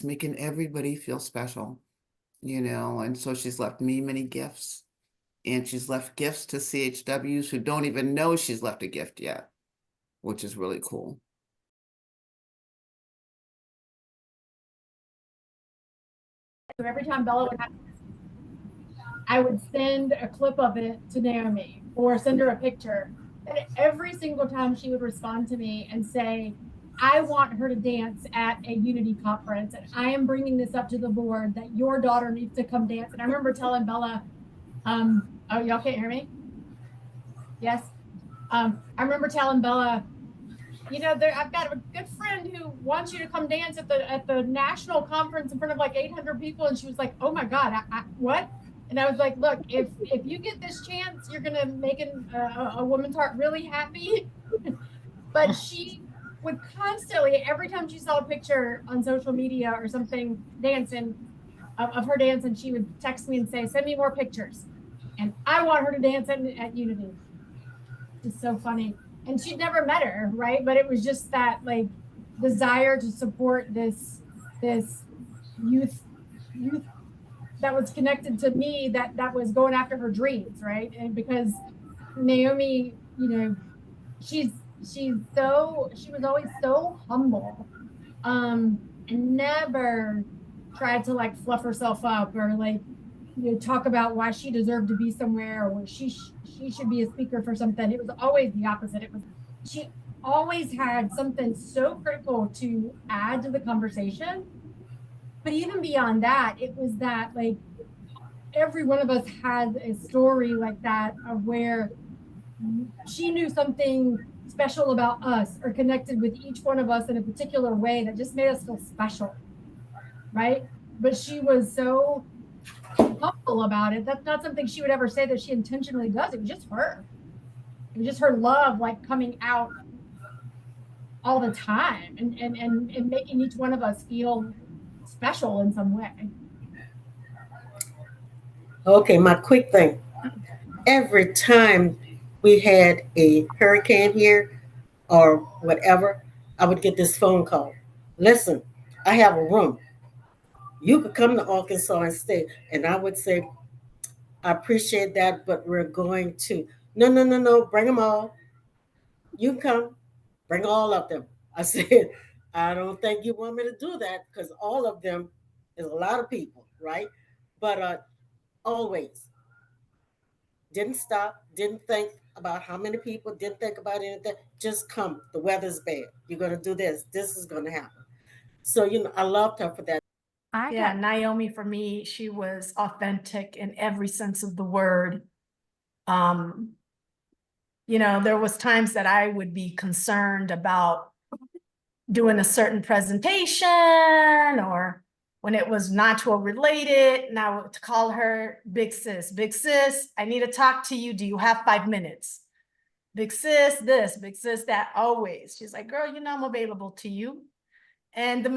just making everybody feel special, and so she's left me many gifts, and she's left gifts to CHWs who don't even know she's left a gift yet, which is really cool. Every time Bella would have, I would send a clip of it to Naomi or send her a picture. And every single time she would respond to me and say, I want her to dance at a Unity conference, and I am bringing this up to the board that your daughter needs to come dance. And I remember telling Bella, oh, y'all can't hear me? Yes? I remember telling Bella, I've got a good friend who wants you to come dance at the national conference in front of like 800 people. And she was like, oh my God, what? And I was like, look, if you get this chance, you're going to make a woman's heart really happy. But she would constantly, every time she saw a picture on social media or something dancing, of her dancing, she would text me and say, send me more pictures. And I want her to dance at Unity. It's so funny. And she'd never met her, right? But it was just that like desire to support this youth that was connected to me, that was going after her dreams, right? And because Naomi, she was always so humble, and never tried to like fluff herself up or like talk about why she deserved to be somewhere or she should be a speaker for something. It was always the opposite. She always had something so critical to add to the conversation. But even beyond that, it was that like every one of us had a story like that of where she knew something special about us or connected with each one of us in a particular way that just made us feel special, right? But she was so humble about it. That's not something she would ever say that she intentionally does. It was just her. It was just her love like coming out all the time and making each one of us feel special in some way. Okay, my quick thing. Every time we had a hurricane here or whatever, I would get this phone call. Listen, I have a room. You could come to Arkansas and stay. And I would say, I appreciate that, but we're going to. No, no, no, no. Bring them all. You come. Bring all of them. I said, I don't think you want me to do that because all of them is a lot of people, right? But always didn't stop, didn't think about how many people, didn't think about anything. Just come. The weather's bad. You're going to do this. This is going to happen. So, I loved her for that. Yeah, Naomi, for me, she was authentic in every sense of the word. There was times that I would be concerned about doing a certain presentation or when it was NACHW related, and I would call her Big Sis. Big Sis, I need to talk to you. Do you have 5 minutes? Big Sis, this, Big Sis, that, always. She's like, girl, I'm available to you. And the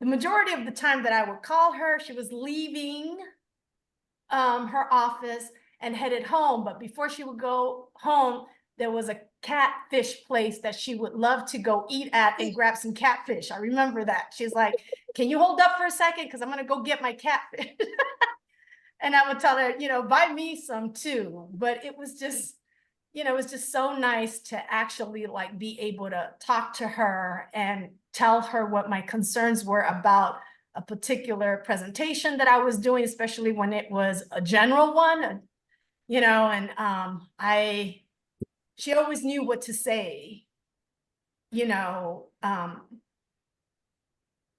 majority of the time that I would call her, she was leaving her office and headed home. But before she would go home, there was a catfish place that she would love to go eat at and grab some catfish. I remember that. She's like, can you hold up for a second? Because I'm going to go get my catfish. And I would tell her, buy me some too. But it was just, it was just so nice to actually like be able to talk to her and tell her what my concerns were about a particular presentation that I was doing, especially when it was a general one, and she always knew what to say,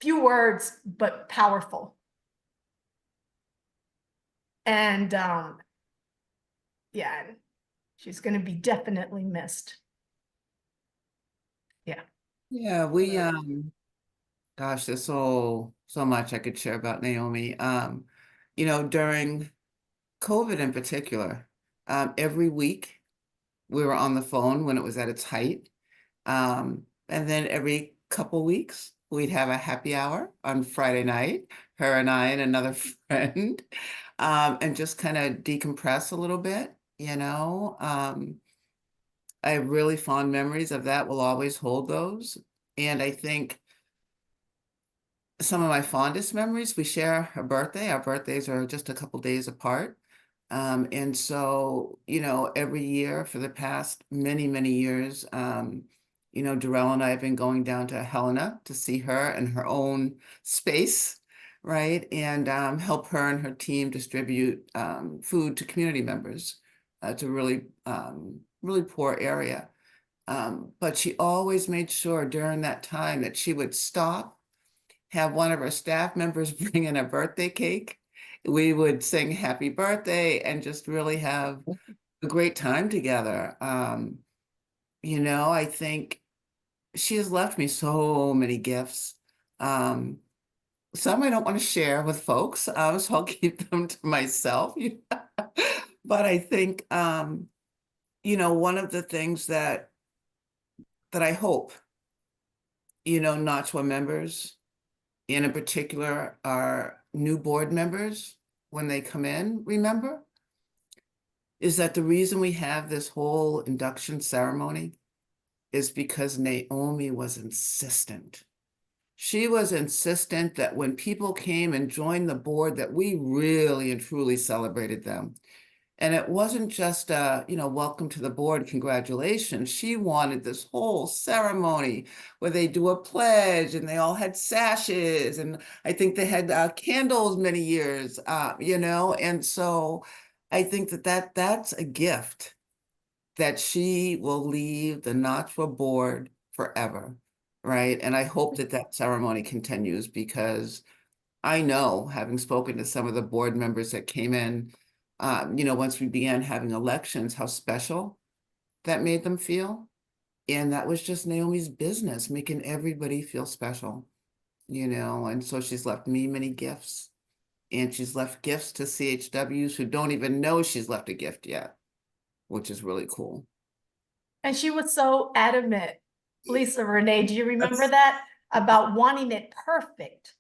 few words, but powerful. And yeah, she's going to be definitely missed. Yeah. Yeah, we gosh, there's so much I could share about Naomi. During COVID in particular, every week we were on the phone when it was at its height. And then every couple weeks we'd have a happy hour on Friday night, her and I and another friend, and just kind of decompress a little bit, I have really fond memories of that. We'll always hold those. And I think some of my fondest memories. We share a birthday. Our birthdays are just a couple days apart. And so, every year for the past many, many years, Darrell and I have been going down to Helena to see her in her own space, right? And help her and her team distribute food to community members. It's a really, really poor area. But she always made sure during that time that she would stop, have one of her staff members bring in a birthday cake. We would sing happy birthday and just really have a great time together. I think she has left me so many gifts. Some I don't want to share with folks, so I'll keep them to myself. But I think, one of the things that I hope, NACHW members, and in particular our new board members, when they come in, remember, is that the reason we have this whole induction ceremony is because Naomi was insistent. She was insistent that when people came and joined the board, that we really and truly celebrated them. And it wasn't just welcome to the board, congratulations. She wanted this whole ceremony where they do a pledge and they all had sashes. And I think they had candles many years, And so I think that's a gift that she will leave the NACHW board forever, right? And I hope that ceremony continues, because I know, having spoken to some of the board members that came in, once we began having elections, how special that made them feel. And that was just Naomi's business, making everybody feel special, and so she's left me many gifts, and she's left gifts to CHWs who don't even know she's left a gift yet, which is really cool. And she was so adamant, Lisa Renee, do you remember That's- that? About wanting it perfect.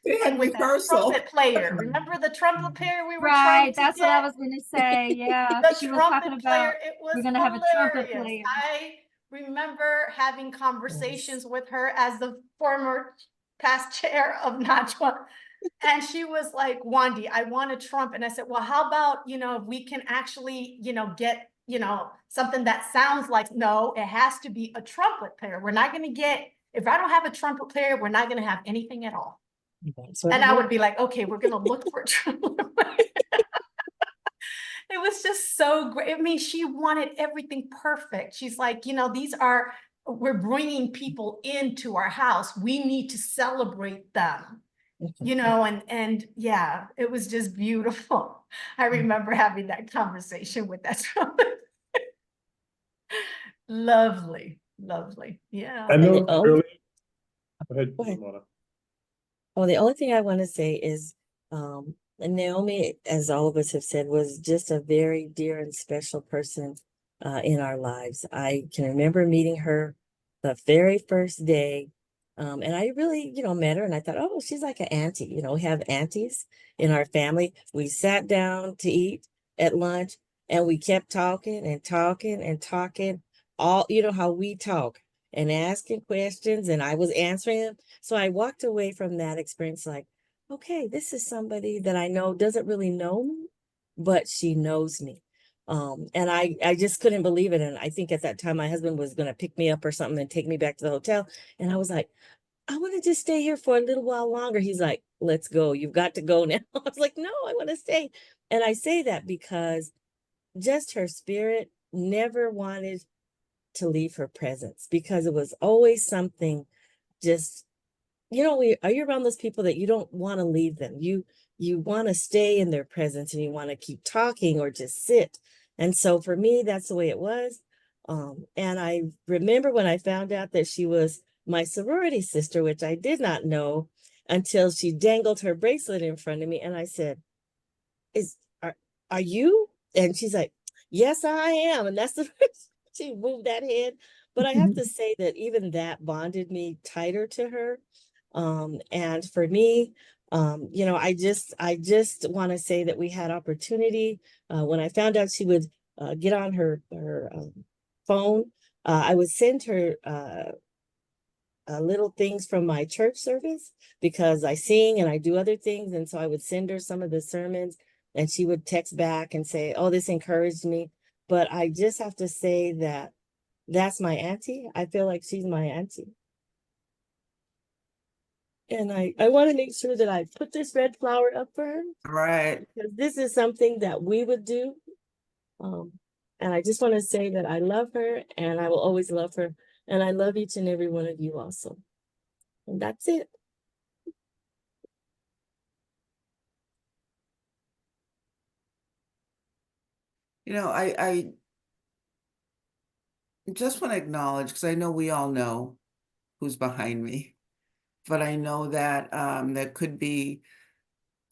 They had And with that rehearsal. trumpet player. Remember the trumpet player we were trying Right, to that's what I get? was gonna say, yeah. The She was talking trumpet about, player, it was we're gonna have a trumpet hilarious. player. I remember having conversations with her as the former past chair of NACHW. And she was like, Wandy, I want a trumpet. And I said, well, how about, if we can actually, get, something that sounds like, no, it has to be a trumpet player. We're not going to get, if I don't have a trumpet player, we're not going to have anything at all. And I would be like, okay, we're going to look for a trumpet player. It was just so great. I mean, she wanted everything perfect. She's like, we're bringing people into our house. We need to celebrate them. And yeah, it was just beautiful. I remember having that conversation with that trumpet. Lovely, lovely. Yeah. I And know the only, early. Go ahead, go ahead. Mona. Oh, the only thing I want to say is, Naomi, as all of us have said, was just a very dear and special person in our lives. I can remember meeting her the very first day. And I really, met her and I thought, oh, she's like an auntie. We have aunties in our family. We sat down to eat at lunch and we kept talking and talking and talking. All, how we talk and asking questions, and I was answering them. So I walked away from that experience like, okay, this is somebody that I know doesn't really know me, but she knows me. And I just couldn't believe it. And I think at that time, my husband was going to pick me up or something and take me back to the hotel. And I was like, I want to just stay here for a little while longer. He's like, let's go. You've got to go now. I was like, no, I want to stay. And I say that because just her spirit never wanted to leave her presence, because it was always something just, are you around those people that you don't want to leave them? You want to stay in their presence and you want to keep talking or just sit. And so for me, that's the way it was. And I remember when I found out that she was my sorority sister, which I did not know until she dangled her bracelet in front of me. And I said, are you? And she's like, yes, I am. And that's the she moved that head. But I have to say that even that bonded me tighter to her. And for me, I just want to say that we had opportunity. When I found out she would get on her phone, I would send her little things from my church service because I sing and I do other things. And so I would send her some of the sermons and she would text back and say, oh, this encouraged me. But I just have to say that that's my auntie. I feel like she's my auntie. And I want to make sure that I put this red flower up for her Right. because this is something that we would do. And I just want to say that I love her and I will always love her. And I love each and every one of you also. And that's it. You know, I just want to acknowledge, because I know we all know who's behind me, but I know that there could be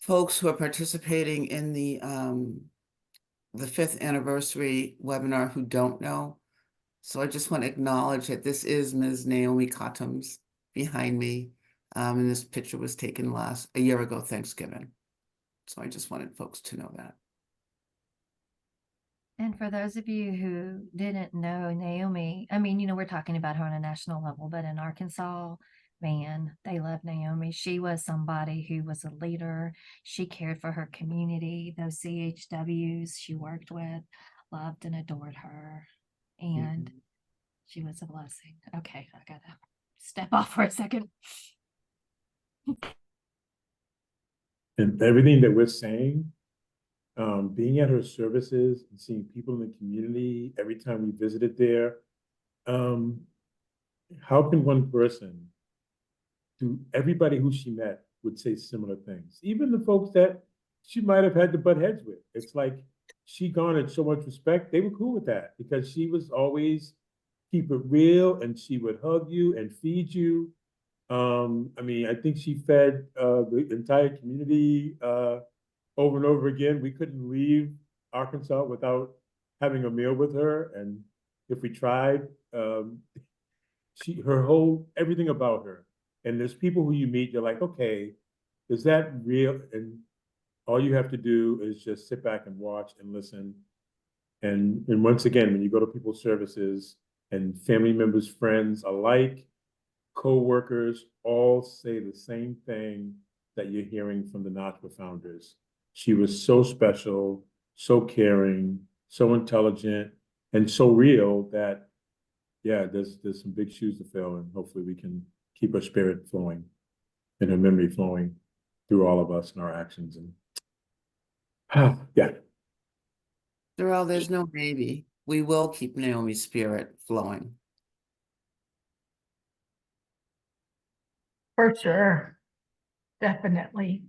folks who are participating in the 5th anniversary webinar who don't know. So I just want to acknowledge that this is Ms. Naomi Cottoms behind me. And this picture was taken a year ago, Thanksgiving. So I just wanted folks to know that. And for those of you who didn't know Naomi, I mean, we're talking about her on a national level, but in Arkansas, man, they love Naomi. She was somebody who was a leader. She cared for her community. Those CHWs she worked with loved and adored her. And she was a blessing. Okay, I gotta step off for a second. And everything that we're saying, being at her services and seeing people in the community every time we visited there, how can one person do everybody who she met would say similar things, even the folks that she might have had to butt heads with. It's like she garnered so much respect. They were cool with that because she was always keep it real and she would hug you and feed you. I mean, I think she fed the entire community over and over again. We couldn't leave Arkansas without having a meal with her. And if we tried, her whole, everything about her. And there's people who you meet, you're like, okay, is that real? And all you have to do is just sit back and watch and listen. And once again, when you go to people's services and family members, friends alike, co-workers all say the same thing that you're hearing from the NACHW founders. She was so special, so caring, so intelligent, and so real that, yeah, there's some big shoes to fill, and hopefully we can keep her spirit flowing and her memory flowing through all of us and our actions. And yeah. Darrell, there's no maybe. We will keep Naomi's spirit flowing. For sure. Definitely.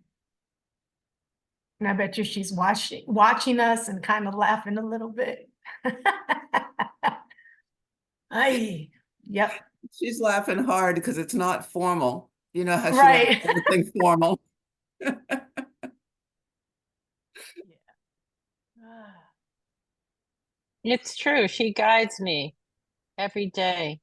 And I bet you she's watching us and kind of laughing a little bit. Aye, yep. She's laughing hard because it's not formal. You know how she Right. likes everything formal. It's true. She guides me every day.